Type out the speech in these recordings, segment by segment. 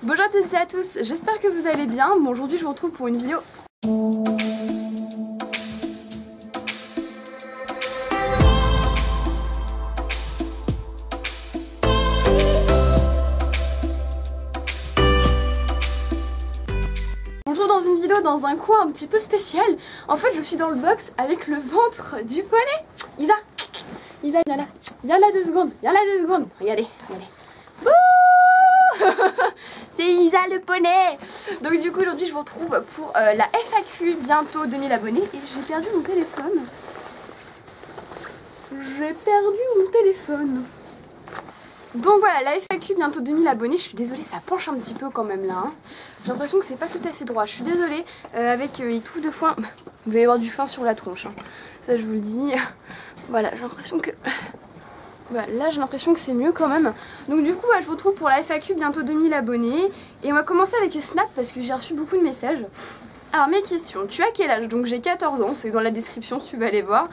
Bonjour à toutes et à tous, j'espère que vous allez bien. Bon, aujourd'hui je vous retrouve pour une vidéo. Bonjour dans une vidéo dans un coin un petit peu spécial. En fait je suis dans le box avec le ventre du poney. Isa, viens là. Viens là 2 secondes, Regardez. C'est Isa le poney. Donc du coup aujourd'hui je vous retrouve pour la FAQ, bientôt 2000 abonnés. Et j'ai perdu mon téléphone. Donc voilà, la FAQ, bientôt 2000 abonnés. Je suis désolée, ça penche un petit peu quand même là, hein. J'ai l'impression que c'est pas tout à fait droit. Je suis désolée, avec les touffes de foin. Vous allez avoir du foin sur la tronche, hein. Ça je vous le dis. Voilà, j'ai l'impression que... Voilà, là j'ai l'impression que c'est mieux quand même. Donc du coup je vous retrouve pour la FAQ, bientôt 2000 abonnés. Et on va commencer avec Snap parce que j'ai reçu beaucoup de messages. Alors mes questions, tu as quel âge? Donc j'ai 14 ans, c'est dans la description si tu veux aller voir.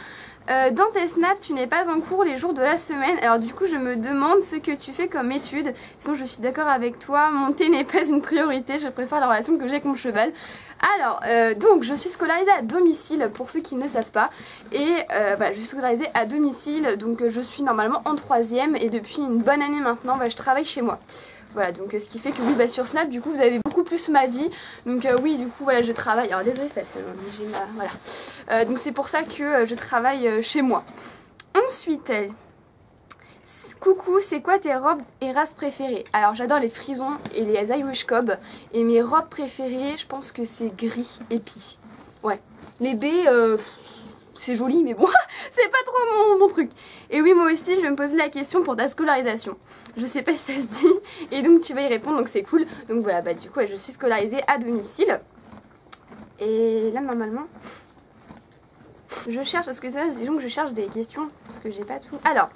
Dans tes snaps, tu n'es pas en cours les jours de la semaine. Alors du coup je me demande ce que tu fais comme étude. Sinon je suis d'accord avec toi, monter n'est pas une priorité. Je préfère la relation que j'ai avec mon cheval. Alors donc je suis scolarisée à domicile pour ceux qui ne le savent pas. Et voilà, je suis scolarisée à domicile. Donc je suis normalement en 3e. Et depuis une bonne année maintenant je travaille chez moi. Voilà, donc ce qui fait que oui, sur Snap, du coup, vous avez beaucoup plus ma vie. Donc oui, du coup, voilà, je travaille. Alors désolée, ça fait... j'ai ma... Voilà. Donc c'est pour ça que je travaille chez moi. Ensuite, coucou, c'est quoi tes robes et races préférées? Alors j'adore les frisons et les Irish Cob. Et mes robes préférées, je pense que c'est gris épi. Ouais. Les baies... c'est joli mais bon, c'est pas trop mon truc. Et oui, moi aussi je vais me poser la question pour ta scolarisation. Je sais pas si ça se dit. Et donc tu vas y répondre, donc c'est cool. Donc voilà, du coup je suis scolarisée à domicile. Et là normalement je cherche, parce que ça disons que je cherche des questions, parce que j'ai pas tout. Alors,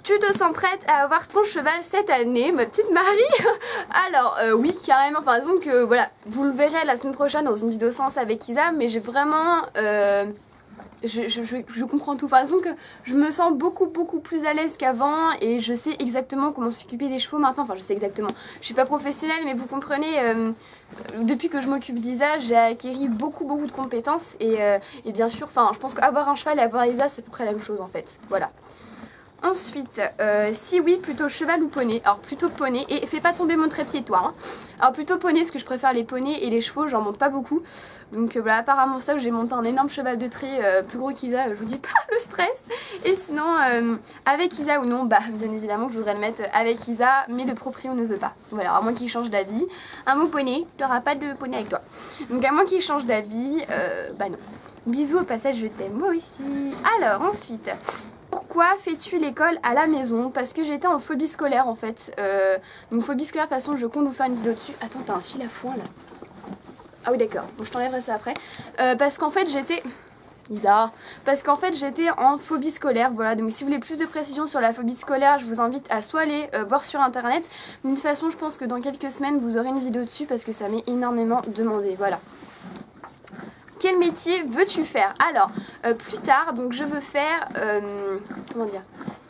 tu te sens prête à avoir ton cheval cette année, ma petite Marie? Alors oui, carrément, enfin disons que voilà, vous le verrez la semaine prochaine dans une vidéo sens avec Isa. Mais j'ai vraiment... Je comprends tout. Enfin, disons que je me sens beaucoup plus à l'aise qu'avant. Et je sais exactement comment s'occuper des chevaux maintenant. Enfin je sais exactement, je suis pas professionnelle, mais vous comprenez, depuis que je m'occupe d'Isa, j'ai acquis beaucoup de compétences. Et bien sûr, enfin je pense qu'avoir un cheval et avoir Isa, c'est à peu près la même chose en fait. Voilà. Ensuite, si oui, plutôt cheval ou poney? Alors plutôt poney, et fais pas tomber mon trépied toi, hein. Alors plutôt poney, parce que je préfère les poneys, et les chevaux j'en monte pas beaucoup. Donc voilà, apparemment ça, j'ai monté un énorme cheval de trait plus gros qu'Isa, je vous dis pas le stress. Et sinon, avec Isa ou non, bien évidemment que je voudrais le mettre avec Isa, mais le proprio ne veut pas. Voilà, à moins qu'il change d'avis. Un mot poney, tu n'auras pas de poney avec toi. Donc à moins qu'il change d'avis, non. Bisous au passage, je t'aime, moi aussi. Alors ensuite... Pourquoi fais-tu l'école à la maison? Parce que j'étais en phobie scolaire en fait. Donc phobie scolaire, de toute façon je compte vous faire une vidéo dessus. Attends, t'as un fil à foin là. Ah oui d'accord, bon je t'enlèverai ça après. Parce qu'en fait j'étais... Isa. Parce qu'en fait j'étais en phobie scolaire, voilà. Donc si vous voulez plus de précisions sur la phobie scolaire, je vous invite à soit aller voir sur internet. Mais de toute façon je pense que dans quelques semaines vous aurez une vidéo dessus parce que ça m'est énormément demandé, voilà. Quel métier veux-tu faire? Alors, plus tard, donc je veux faire, comment dire,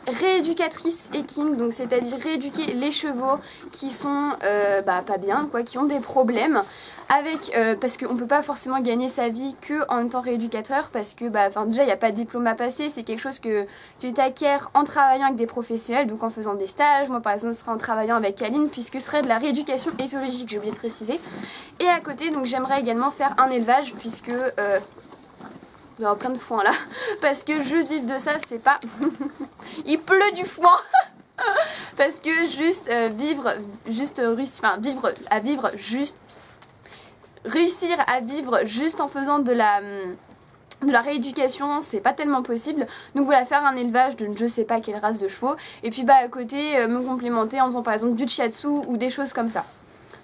rééducatrice équine, donc c'est-à-dire rééduquer les chevaux qui sont pas bien, quoi, qui ont des problèmes. Avec, parce qu'on peut pas forcément gagner sa vie que en étant rééducateur, parce que déjà il n'y a pas de diplôme à passer, c'est quelque chose que tu acquiers en travaillant avec des professionnels, donc en faisant des stages. Moi par exemple ce serait en travaillant avec Aline, puisque ce serait de la rééducation éthologique, j'ai oublié de préciser. Et à côté donc j'aimerais également faire un élevage, puisque il y aura plein de foin là, parce que juste vivre de ça c'est pas... Il pleut du foin. Parce que juste réussir à vivre juste en faisant de la rééducation, c'est pas tellement possible. Donc voilà, faire un élevage de je sais pas quelle race de chevaux. Et puis à côté me complémenter en faisant par exemple du shiatsu ou des choses comme ça.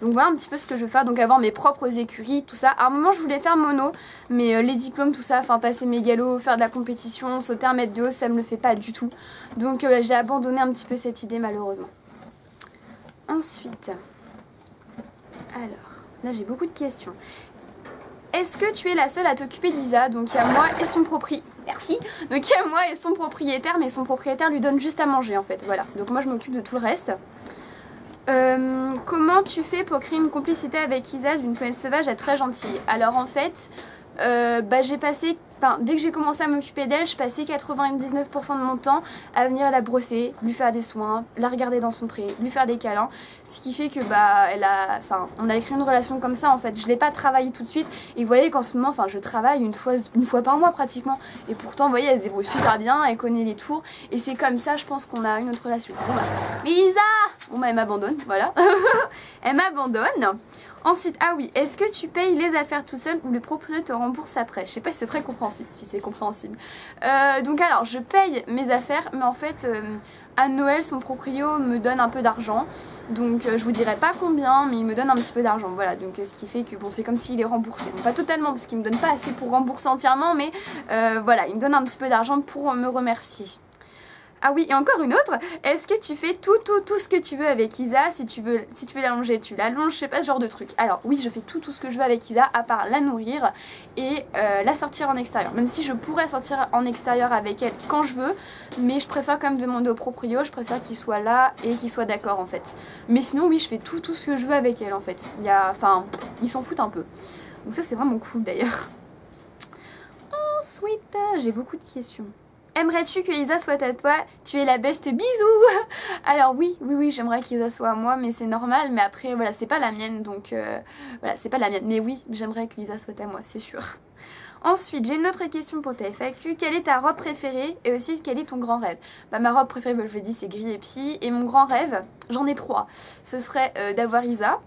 Donc voilà un petit peu ce que je veux faire, donc avoir mes propres écuries, tout ça. À un moment je voulais faire mono, mais les diplômes, tout ça, enfin passer mes galops, faire de la compétition, sauter 1 mètre de haut, ça me le fait pas du tout. Donc j'ai abandonné un petit peu cette idée malheureusement. Ensuite, alors, là j'ai beaucoup de questions. Est-ce que tu es la seule à t'occuper d'Isa? Donc il y a moi et son propriétaire. Merci. Donc il y a moi et son propriétaire, mais son propriétaire lui donne juste à manger en fait. Voilà. Donc moi je m'occupe de tout le reste. Comment tu fais pour créer une complicité avec Isa d'une poète sauvage à très gentille? Alors en fait, j'ai passé, dès que j'ai commencé à m'occuper d'elle, je passais 99% de mon temps à venir la brosser, lui faire des soins, la regarder dans son pré, lui faire des câlins, ce qui fait que on a créé une relation comme ça en fait. Je l'ai pas travaillé tout de suite et vous voyez qu'en ce moment, je travaille une fois par mois pratiquement et pourtant vous voyez elle se débrouille super bien, elle connaît les tours et c'est comme ça je pense qu'on a une autre relation. Mais Isa, elle m'abandonne, voilà. Elle m'abandonne. Ensuite, ah oui, est-ce que tu payes les affaires tout seul ou le propriétaire te rembourse après? Je sais pas si c'est très compréhensible, si c'est compréhensible. Donc alors, je paye mes affaires, mais en fait, à Noël, son proprio me donne un peu d'argent. Donc je vous dirai pas combien, mais il me donne un petit peu d'argent. Voilà, donc ce qui fait que bon, c'est comme s'il est remboursé. Donc pas totalement, parce qu'il me donne pas assez pour rembourser entièrement, mais voilà, il me donne un petit peu d'argent pour me remercier. Ah oui, et encore une autre, est-ce que tu fais tout ce que tu veux avec Isa? Si tu veux l'allonger, tu l'allonges, je sais pas, ce genre de truc. Alors oui, je fais tout ce que je veux avec Isa, à part la nourrir et la sortir en extérieur. Même si je pourrais sortir en extérieur avec elle quand je veux, mais je préfère quand même demander au proprio, je préfère qu'il soit là et qu'il soit d'accord en fait. Mais sinon oui, je fais tout ce que je veux avec elle en fait. Ils s'en foutent un peu. Donc ça c'est vraiment cool d'ailleurs. Ensuite, j'ai beaucoup de questions. Aimerais-tu que Isa soit à toi? Tu es la best, bisous. Alors oui, j'aimerais qu'Isa soit à moi, mais c'est normal. Mais après, voilà, c'est pas la mienne, donc voilà, c'est pas la mienne. Mais oui, j'aimerais que Isa soit à moi, c'est sûr. Ensuite, j'ai une autre question pour ta FAQ. Quelle est ta robe préférée? Et aussi, quel est ton grand rêve? Ma robe préférée, je vous l'ai dit, c'est gris épi. Et mon grand rêve, j'en ai 3. Ce serait d'avoir Isa,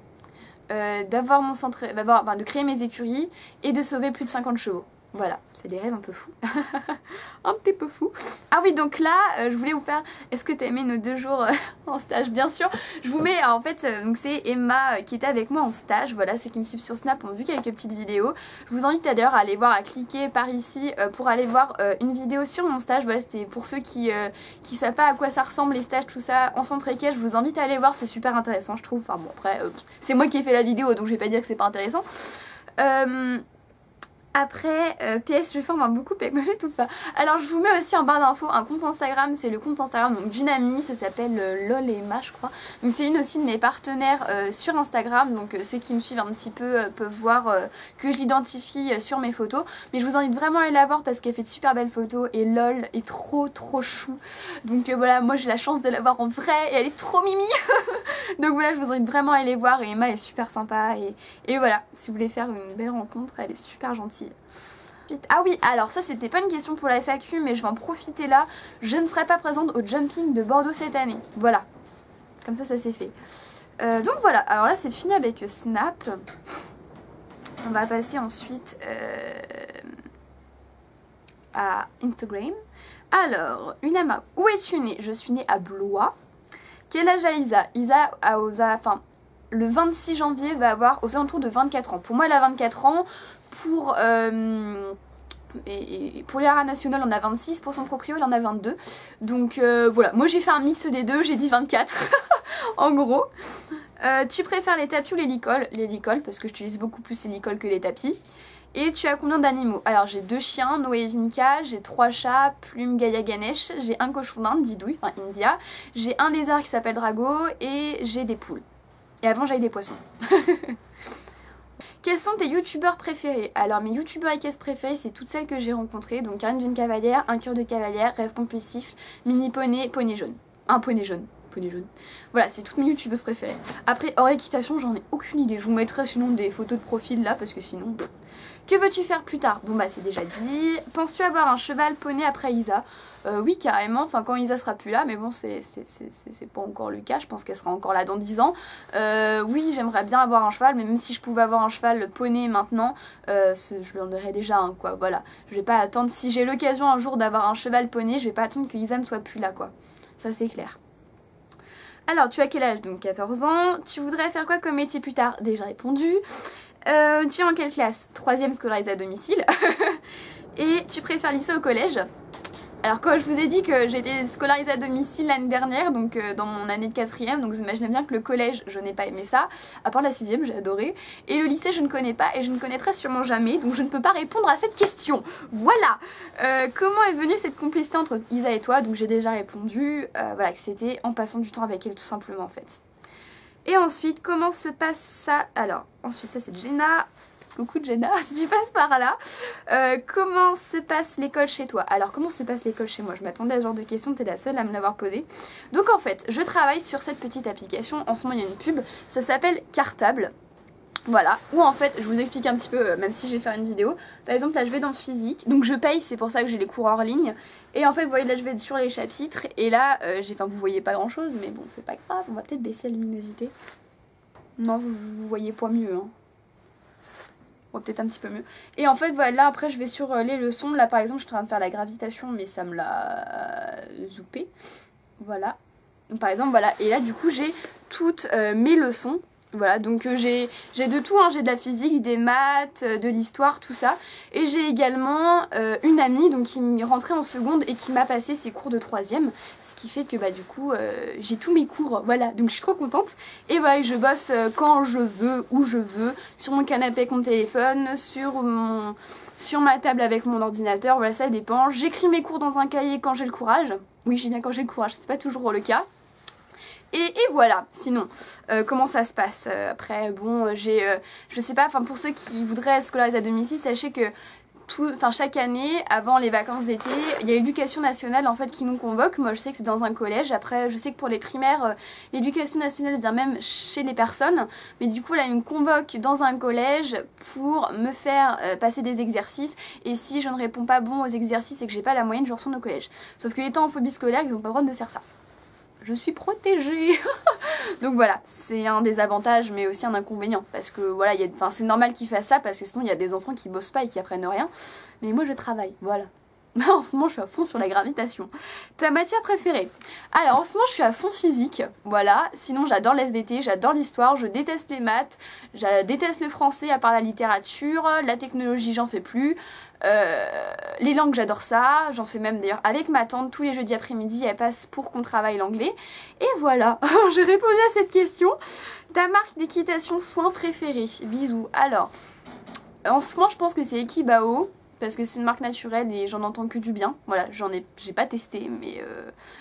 d'avoir mon centre, de créer mes écuries et de sauver plus de 50 chevaux. Voilà, c'est des rêves un peu fous. Un petit peu fous. Ah oui, donc là, je voulais vous faire... Est-ce que t'as aimé nos 2 jours en stage? Bien sûr. Je vous mets, en fait, donc c'est Emma qui était avec moi en stage. Voilà, ceux qui me suivent sur Snap ont vu quelques petites vidéos. Je vous invite d'ailleurs à aller voir, à cliquer par ici pour aller voir une vidéo sur mon stage. Voilà, c'était pour ceux qui savent pas à quoi ça ressemble, les stages, tout ça, en centre équestre. Je vous invite à aller voir, c'est super intéressant, je trouve. Enfin bon, après, c'est moi qui ai fait la vidéo, donc je vais pas dire que c'est pas intéressant. Après, PS, je forme beaucoup avec moi, je tout pas. Alors, je vous mets aussi en barre d'infos un compte Instagram, c'est le compte Instagram d'une amie, ça s'appelle LOL et Emma, je crois. Donc, c'est une aussi de mes partenaires sur Instagram, donc ceux qui me suivent un petit peu peuvent voir que je l'identifie sur mes photos. Mais je vous invite vraiment à aller la voir parce qu'elle fait de super belles photos et LOL est trop chou. Donc, voilà, moi j'ai la chance de la voir en vrai et elle est trop mimi. Donc, voilà, je vous invite vraiment à aller voir et Emma est super sympa et voilà, si vous voulez faire une belle rencontre, elle est super gentille. Ah oui, alors ça c'était pas une question pour la FAQ, mais je vais en profiter là. Je ne serai pas présente au jumping de Bordeaux cette année. Voilà, comme ça c'est fait. Donc voilà, alors là c'est fini avec Snap. On va passer ensuite à Instagram. Alors, une Emma, où es-tu née? Je suis née à Blois. Quel âge a Isa? Isa le 26 janvier va avoir aux alentours de 24 ans. Pour moi elle a 24 ans. Pour l'IRA national on a 26, pour son proprio il en a 22. Donc voilà, moi j'ai fait un mix des deux, j'ai dit 24 en gros. Tu préfères les tapis ou les licoles? Les licoles, parce que j'utilise beaucoup plus les licoles que les tapis. Et tu as combien d'animaux? Alors j'ai 2 chiens, Noé et Vinka, j'ai 3 chats, Plume, Gaïa, Ganesh, j'ai un cochon d'Inde, Didouille, enfin India, j'ai un lézard qui s'appelle Drago et j'ai des poules. Et avant j'avais des poissons. Quels sont tes youtubeurs préférés? Alors mes youtubeurs équestres préférés c'est toutes celles que j'ai rencontrées. Donc Karine d'une Cavalière, Un cœur de cavalière, Rêve compulsif, Mini Poney, Poney jaune. Un poney jaune. Poney jaune. Voilà, c'est toutes mes youtubeuses préférées. Après hors équitation j'en ai aucune idée. Je vous mettrai sinon des photos de profil là parce que sinon... Que veux-tu faire plus tard? Bon bah c'est déjà dit. Penses-tu avoir un cheval poney après Isa? Oui carrément, enfin quand Isa sera plus là, mais bon c'est pas encore le cas, je pense qu'elle sera encore là dans 10 ans. Oui j'aimerais bien avoir un cheval, mais même si je pouvais avoir un cheval poney maintenant, je lui en aurais déjà un quoi, voilà. Je vais pas attendre, si j'ai l'occasion un jour d'avoir un cheval poney, je vais pas attendre que Isa ne soit plus là quoi, ça c'est clair. Alors tu as quel âge? Donc 14 ans. Tu voudrais faire quoi comme métier plus tard? Déjà répondu. Tu es en quelle classe? 3e scolarisée à domicile. Et tu préfères lycée au collège? Alors quand je vous ai dit que j'étais scolarisée à domicile l'année dernière, donc dans mon année de 4e, donc vous imaginez bien que le collège je n'ai pas aimé ça, à part la 6e j'ai adoré, et le lycée je ne connais pas et je ne connaîtrai sûrement jamais, donc je ne peux pas répondre à cette question. Voilà. Comment est venue cette complicité entre Isa et toi? Donc j'ai déjà répondu, voilà, que c'était en passant du temps avec elle tout simplement en fait. Et ensuite, comment se passe ça? Alors, ensuite ça c'est Jenna. Coucou Jenna, si tu passes par là. Comment se passe l'école chez toi? Alors, comment se passe l'école chez moi? Je m'attendais à ce genre de questions, t'es la seule à me l'avoir posée. Donc en fait, je travaille sur cette petite application. En ce moment, il y a une pub. Ça s'appelle Cartable. Voilà, ou en fait, je vous explique un petit peu, même si je vais faire une vidéo. Par exemple, là je vais dans physique, donc je paye, c'est pour ça que j'ai les cours hors ligne. Et en fait, vous voyez, là je vais sur les chapitres, et là, enfin vous voyez pas grand chose, mais bon, c'est pas grave, on va peut-être baisser la luminosité. Non, vous voyez pas mieux, hein. Bon, peut-être un petit peu mieux. Et en fait, voilà, là après je vais sur les leçons. Là par exemple, je suis en train de faire la gravitation, mais ça me l'a zoupé. Voilà. Donc, par exemple, voilà, et là du coup j'ai toutes mes leçons. Voilà, donc j'ai de tout, hein. J'ai de la physique, des maths, de l'histoire, tout ça. Et j'ai également une amie donc, qui est rentrée en seconde et qui m'a passé ses cours de 3e. Ce qui fait que bah, du coup, j'ai tous mes cours, voilà, donc je suis trop contente. Et voilà, je bosse quand je veux, où je veux, sur mon canapé avec mon téléphone, sur ma table avec mon ordinateur, voilà, ça dépend. J'écris mes cours dans un cahier quand j'ai le courage. Oui, j'ai bien quand j'ai le courage, c'est pas toujours le cas. Et voilà, sinon, comment ça se passe après, bon, je sais pas, enfin pour ceux qui voudraient être scolarisés à domicile, sachez que chaque année, avant les vacances d'été, il y a l'éducation nationale en fait qui nous convoque. Moi je sais que c'est dans un collège, après je sais que pour les primaires, l'éducation nationale vient même chez les personnes. Mais du coup là ils me convoquent dans un collège pour me faire passer des exercices. Et si je ne réponds pas bon aux exercices et que j'ai pas la moyenne, je retourne au collège. Sauf que étant en phobie scolaire, ils n'ont pas le droit de me faire ça. Je suis protégée. Donc voilà, c'est un des avantages mais aussi un inconvénient. Parce que voilà, c'est normal qu'ils fassent ça parce que sinon il y a des enfants qui bossent pas et qui apprennent rien. Mais moi je travaille, voilà. En ce moment je suis à fond sur la gravitation. Ta matière préférée? Alors en ce moment je suis à fond physique, voilà. Sinon j'adore l'SVT, j'adore l'histoire, je déteste les maths, je déteste le français à part la littérature, la technologie j'en fais plus. Les langues j'adore ça, j'en fais même d'ailleurs avec ma tante tous les jeudis après-midi, elle passe pour qu'on travaille l'anglais. Et voilà, j'ai répondu à cette question. Ta marque d'équitation soins préférée? Bisous. Alors, en ce moment je pense que c'est Ekibao, parce que c'est une marque naturelle et j'en entends que du bien. Voilà, j'ai pas testé, mais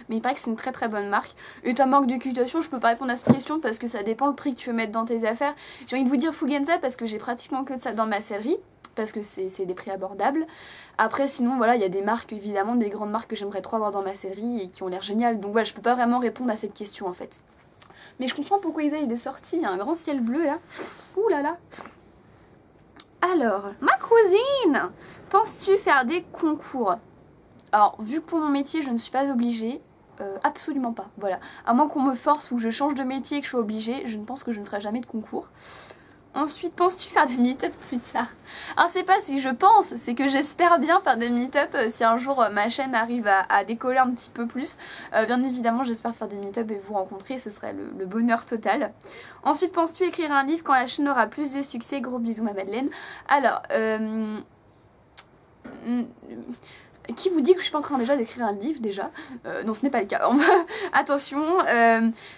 il paraît que c'est une très très bonne marque. Et ta marque d'équitation, je peux pas répondre à cette question parce que ça dépend le prix que tu veux mettre dans tes affaires. J'ai envie de vous dire Fugenza parce que j'ai pratiquement que de ça dans ma sellerie, parce que c'est des prix abordables. Après sinon voilà, il y a des marques évidemment, des grandes marques que j'aimerais trop avoir dans ma sellerie et qui ont l'air géniales. Donc voilà, je peux pas vraiment répondre à cette question en fait. Mais je comprends pourquoi Isa il est sorti, il y a un grand ciel bleu là. Ouh là là. Alors, ma cousine, penses-tu faire des concours? Alors, vu que pour mon métier, je ne suis pas obligée, absolument pas, voilà. À moins qu'on me force ou que je change de métier et que je sois obligée, je ne pense que je ne ferai jamais de concours. Ensuite, penses-tu faire des meet-up plus tard? Alors c'est pas si je pense, c'est que j'espère bien faire des meet-up si un jour ma chaîne arrive à décoller un petit peu plus. Bien évidemment, j'espère faire des meet-up et vous rencontrer, ce serait le bonheur total. Ensuite, penses-tu écrire un livre quand la chaîne aura plus de succès? Gros bisous ma Madeleine. Alors, qui vous dit que je suis pas en train déjà d'écrire un livre déjà? Non, ce n'est pas le cas. Attention,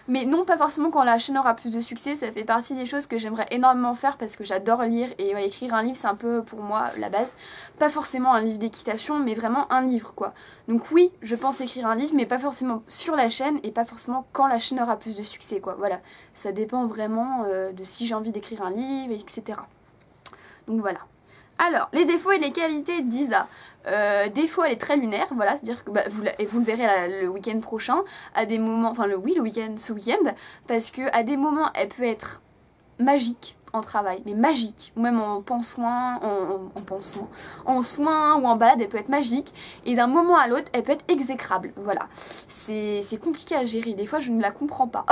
mais non, pas forcément quand la chaîne aura plus de succès. Ça fait partie des choses que j'aimerais énormément faire parce que j'adore lire et ouais, écrire un livre c'est un peu pour moi la base. Pas forcément un livre d'équitation, mais vraiment un livre quoi. Donc oui, je pense écrire un livre, mais pas forcément sur la chaîne et pas forcément quand la chaîne aura plus de succès quoi. Voilà, ça dépend vraiment de si j'ai envie d'écrire un livre, etc. Donc voilà. Alors, les défauts et les qualités d'Isa. Défaut, elle est très lunaire, voilà, c'est-à-dire que bah, vous le verrez le week-end prochain, à des moments, enfin ce week-end, parce que à des moments, elle peut être magique en travail, mais magique, ou même en soin ou en balade, elle peut être magique, et d'un moment à l'autre, elle peut être exécrable, voilà. C'est compliqué à gérer, des fois je ne la comprends pas.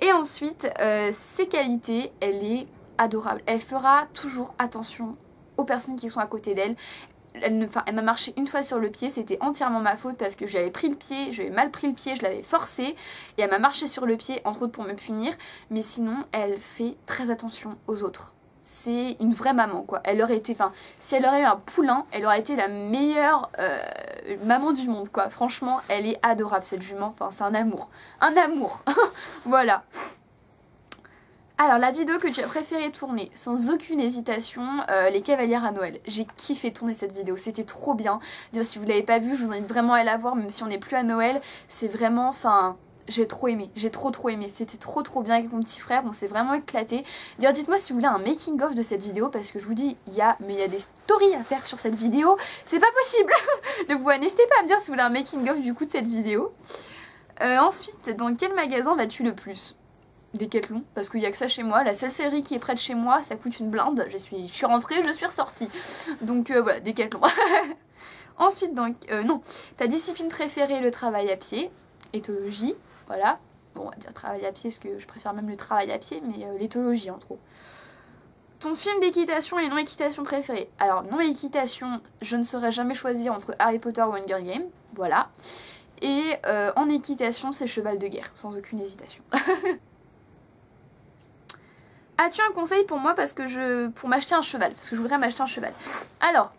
Et ensuite, ses qualités, elle est adorable, elle fera toujours attention aux personnes qui sont à côté d'elle. Elle m'a marché une fois sur le pied, c'était entièrement ma faute parce que j'avais mal pris le pied, je l'avais forcé et elle m'a marché sur le pied, entre autres pour me punir, mais sinon elle fait très attention aux autres. C'est une vraie maman quoi. Elle aurait été, si elle aurait eu un poulain, elle aurait été la meilleure maman du monde quoi. Franchement, elle est adorable cette jument, c'est un amour. Un amour. Voilà. Alors la vidéo que tu as préféré tourner, sans aucune hésitation, les cavalières à Noël. J'ai kiffé tourner cette vidéo, c'était trop bien. D'ailleurs si vous ne l'avez pas vue, je vous invite vraiment à la voir, même si on n'est plus à Noël. C'est vraiment, j'ai trop aimé, j'ai trop aimé, c'était trop bien avec mon petit frère, on s'est vraiment éclaté. D'ailleurs dites-moi si vous voulez un making of de cette vidéo, parce que je vous dis, il y a des stories à faire sur cette vidéo, c'est pas possible. Donc vous n'hésitez pas à me dire si vous voulez un making of du coup de cette vidéo. Ensuite, dans quel magasin vas-tu le plus? Decathlon, parce qu'il n'y a que ça chez moi, la seule sellerie qui est près de chez moi, ça coûte une blinde, je suis rentrée, je suis ressortie. Donc voilà, Decathlon. Ensuite, donc, non, ta discipline préférée, le travail à pied, éthologie, voilà. Bon, on va dire travail à pied, parce que je préfère même le travail à pied, mais l'éthologie en trop. Ton film d'équitation et non-équitation préféré? Alors, non-équitation, je ne saurais jamais choisir entre Harry Potter ou Hunger Games, voilà. Et en équitation, c'est cheval de guerre, sans aucune hésitation. As-tu un conseil pour moi pour m'acheter un cheval? Parce que je voudrais m'acheter un cheval. Alors,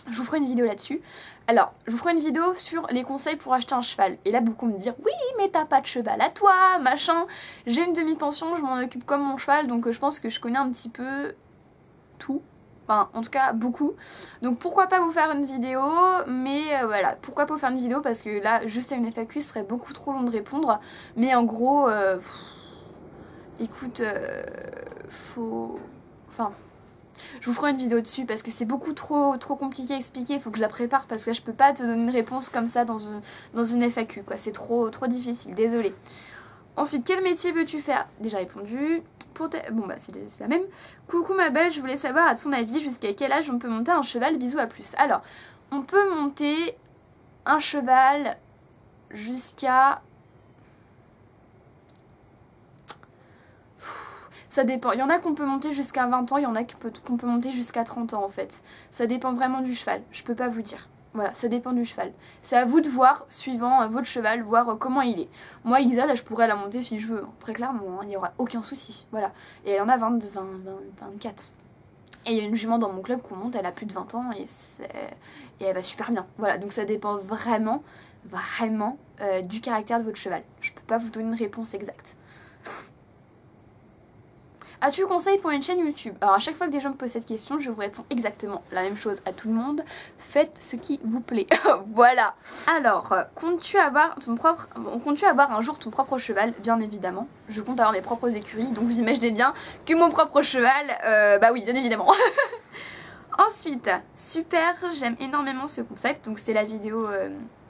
je vous ferai une vidéo là-dessus. Alors, je vous ferai une vidéo sur les conseils pour acheter un cheval. Et là, beaucoup me dire, oui, mais t'as pas de cheval à toi, machin. J'ai une demi-pension, je m'en occupe comme mon cheval, donc je pense que je connais un petit peu tout. Enfin, en tout cas, beaucoup. Donc pourquoi pas vous faire une vidéo, mais voilà, pourquoi pas vous faire une vidéo, parce que là, juste à une FAQ, ce serait beaucoup trop long de répondre. Mais en gros, écoute, Enfin, je vous ferai une vidéo dessus parce que c'est beaucoup trop compliqué à expliquer, il faut que je la prépare parce que je peux pas te donner une réponse comme ça dans une FAQ, quoi. C'est trop difficile, désolée. Ensuite, quel métier veux-tu faire? Déjà répondu. Bon bah c'est la même. Coucou ma belle, je voulais savoir à ton avis jusqu'à quel âge on peut monter un cheval, bisous à plus. Alors, on peut monter un cheval jusqu'à... Ça dépend, il y en a qu'on peut monter jusqu'à 20 ans, il y en a qu'on peut monter jusqu'à 30 ans en fait. Ça dépend vraiment du cheval, je peux pas vous dire. Voilà, ça dépend du cheval. C'est à vous de voir, suivant votre cheval, voir comment il est. Moi, Isa, là, je pourrais la monter si je veux, hein, très clairement, hein, il n'y aura aucun souci. Voilà. Et elle en a 24. Et il y a une jument dans mon club qu'on monte, elle a plus de 20 ans et elle va super bien. Voilà, donc ça dépend vraiment du caractère de votre cheval. Je peux pas vous donner une réponse exacte. As-tu conseil pour une chaîne YouTube? Alors à chaque fois que des gens me posent cette question, je vous réponds exactement la même chose à tout le monde. Faites ce qui vous plaît. Voilà. Alors, comptes-tu avoir un jour ton propre cheval? Bien évidemment. Je compte avoir mes propres écuries, donc vous imaginez bien que mon propre cheval, bah oui, bien évidemment. Ensuite, super, j'aime énormément ce concept. Donc c'était la vidéo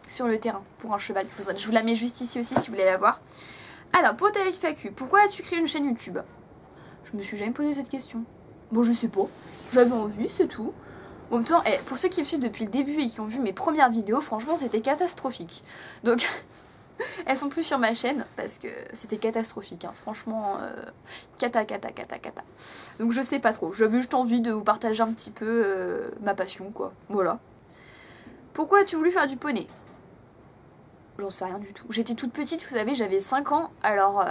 sur le terrain pour un cheval. Je vous la mets juste ici aussi si vous voulez la voir. Alors, pour ta FAQ, pourquoi as-tu créé une chaîne YouTube? Je me suis jamais posé cette question. Bon, je sais pas. J'avais envie, c'est tout. En même temps, pour ceux qui me suivent depuis le début et qui ont vu mes premières vidéos, franchement, c'était catastrophique. Donc, elles sont plus sur ma chaîne parce que c'était catastrophique. Hein. Franchement, cata. Donc, je sais pas trop. J'avais juste envie de vous partager un petit peu ma passion, quoi. Voilà. Pourquoi as-tu voulu faire du poney? J'en sais rien du tout. J'étais toute petite, vous savez, j'avais 5 ans, alors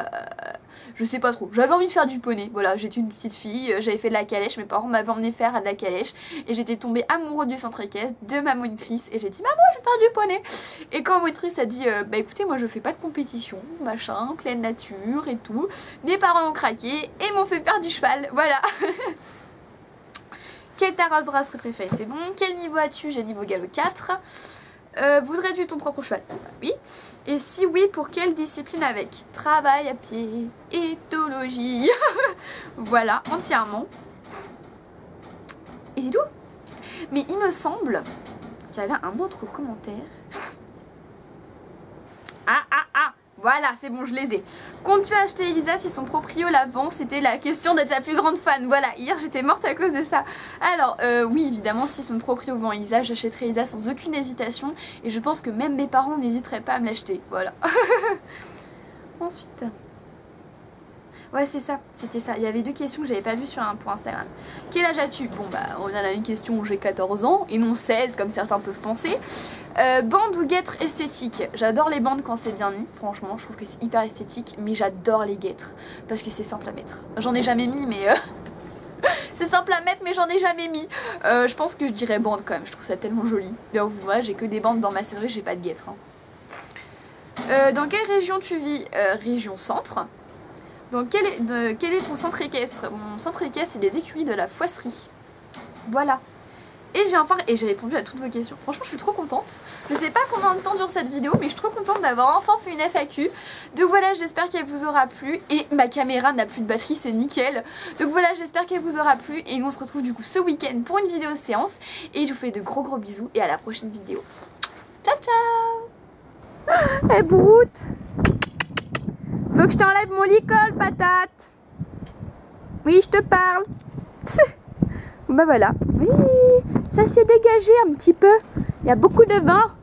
je sais pas trop. J'avais envie de faire du poney, voilà, j'étais une petite fille, j'avais fait de la calèche, mes parents m'avaient emmené faire de la calèche, et j'étais tombée amoureuse du centre équestre, de ma monitrice, et j'ai dit, maman, je vais faire du poney. Et quand ma monitrice a dit, bah écoutez, moi je fais pas de compétition, machin, pleine nature et tout, mes parents ont craqué, et m'ont fait faire du cheval, voilà. Quelle ta robe brasserie préférée? C'est bon. Quel niveau as-tu? J'ai niveau galop 4. Voudrais-tu ton propre cheval? Oui. Et si oui, pour quelle discipline avec? Travail à pied, éthologie. Voilà, entièrement. Et c'est tout. Mais il me semble qu'il y avait un autre commentaire. Voilà, c'est bon, je les ai. Comptes-tu acheter Elisa si son proprio la vend? C'était la question d'être ta plus grande fan. Voilà, hier j'étais morte à cause de ça. Alors, oui, évidemment, si son proprio vend Elisa, j'achèterai Elisa sans aucune hésitation. Et je pense que même mes parents n'hésiteraient pas à me l'acheter. Voilà. Ensuite... Ouais, c'est ça, c'était ça. Il y avait 2 questions que j'avais pas vues pour Instagram. Quel âge as-tu? Bon, bah, on vient à une question où j'ai 14 ans, et non 16, comme certains peuvent penser. Bande ou guêtre esthétique? J'adore les bandes quand c'est bien mis, franchement, je trouve que c'est hyper esthétique, mais j'adore les guêtres, parce que c'est simple à mettre. J'en ai jamais mis, mais... c'est simple à mettre, mais j'en ai jamais mis. Je pense que je dirais bande quand même, je trouve ça tellement joli. D'ailleurs, vous voyez, j'ai que des bandes dans ma serrure, j'ai pas de guêtres. Hein. Dans quelle région tu vis? Région centre. Donc quel est ton centre équestre? Mon centre équestre, c'est les écuries de la Foisserie. Voilà. Et j'ai répondu à toutes vos questions. Franchement, je suis trop contente. Je sais pas combien de temps dure cette vidéo, mais je suis trop contente d'avoir enfin fait une FAQ. Donc voilà, j'espère qu'elle vous aura plu. Et ma caméra n'a plus de batterie, c'est nickel. Donc voilà, j'espère qu'elle vous aura plu. Et on se retrouve du coup ce week-end pour une vidéo séance. Et je vous fais de gros bisous et à la prochaine vidéo. Ciao ciao. Eh Broute, veux que je t'enlève mon licol, patate? Oui, je te parle. Bah voilà. Oui, ça s'est dégagé un petit peu. Il y a beaucoup de vent.